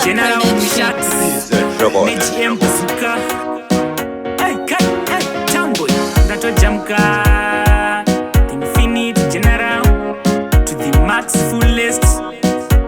General Mushat, Meji Mbusuka, Tamboy, Dato Jamka, Infinite General, to the max fullest,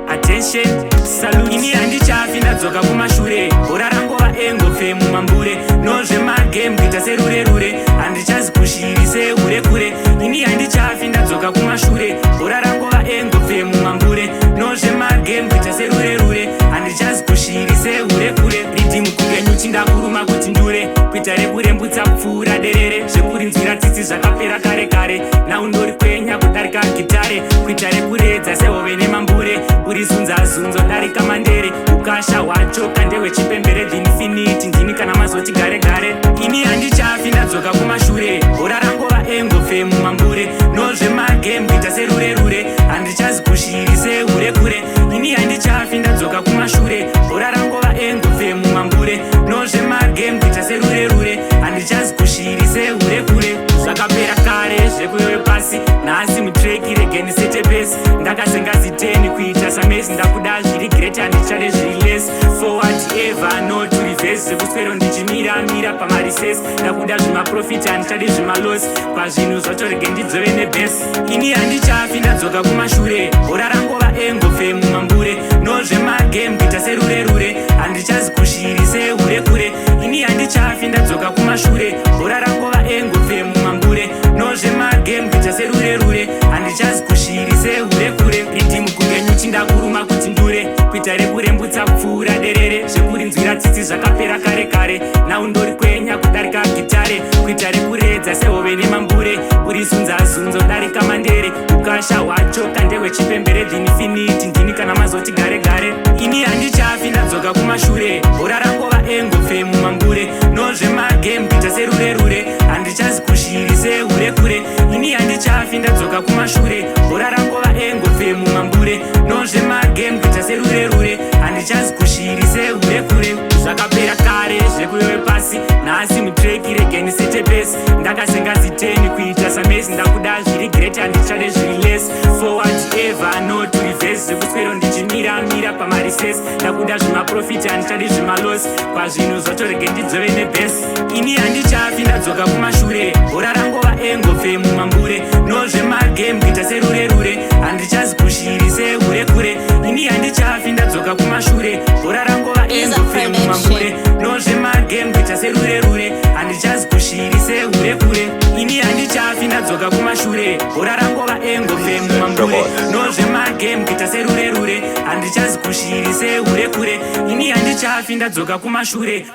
attention, salute. Ini andi chafi ndadzoka kumashure, bora rangova engo femu mambure, nozve magame kuita serure-rure, handichazi kushirise ure-kure. Ini andi chafi ndadzoka kumashure, bora rangova engo femu mambure, nozve magame kuita serure-rure, handichazi kushirise ure-kure. Ridhimu kunge nyuchi ndakuruma kuti ndure, kuita rekurembutsa kupfuura derere, zvekurinzwira tsitsi zvakapera kare-kare, naundori kwenya kudarika gitare, kuita rekuredza sehove nemambure, urizunza-zunzo darika mandere, ukasha hwachoka ndehwechipembere the infinite, ndini kana mazoti gare-gare. Ini handichafi ndadzoka kumashure, bora rangova engo femu mambure, nozve magame kuita serure-rure, handichazi kushirise ure-kure. Ini handichafi ndadzoka kumashure, bora rangova engo femu mambure, nozve magame kuita serure-rure, handichazi kushirise ure-kure. Zvakapera kare zvekuyoyo pasi, nhasi mutreki regeni sete pesi, ndakasengaziteni kuita samesi, ndakuda zviri great handichade zviri less, forward ever not to reverse, zvekuswero ndichimira pamarisesi, ndakuda zvimaprofiti handichade zvimalosi, pazvinhu zvacho rege ndidzove nebesi. Ini handichafi ndadzoka kumashure, bora rangova engo femu mambure, nozve magame kuita serure-rure, handichazi kushirise ure-kure. Ini handichafi ndadzoka kumashure, bora rangova engo femu mambure, nozve magame kuita serure-rure, handichazi kushirise ure-kure. Ridhimu kunge nyuchi ndakuruma kuti ndure, kuita rekurembutsa kupfuura derere, zvekurinzwira tsitsi zvakapera kare-kare, naundori kwenya kudarika gitare, kuita rekuredza sehove nemambure, urizunza-zunzo darika mandere, ukasha hwachoka ndehwechipembere the infinite, ndini kana mazoti gare-gare. Ini handichafi ndadzoka kumashure, bora rangova engo femu mambure, nozve magame kuita serure-rure, handichazi kushirise ure-kure. Ini handichafi ndadzoka kumashure, bora rangova engo femu mambure, nozve magame kuita serure-rure, handichazi kushirise ure-kure. Zvakapera kare zvekuyoyo pasi, nhasi mutreki regeni sete pesi, ndakasengaziteni kuita samesi, ndakuda zviri great handichade zviri less, forward ever not to reverse, zvekuswero ndichimira pamarisesi, ndakuda zvimaprofiti handichade zvimalosi, pazvinhu zvacho rege ndidzove nebesi. Ini handichafi ndadzoka kumashure, bora rangova engo femu mambure, nozve magame kuita serure-rure, handichazi kushirise ure-kure. Ini handichafi ndadzoka kumashure, bora rangova engo femu mambure, nozve magame kuita serure-rure, handichazi kushirise ure-kure. Ini handichafi ndadzoka kumashure, bora rangova engo femu mambure, nozve magame kuita serure-rure, handichazi kushirise ure-kure. Ini handichafi ndadzoka kumashure.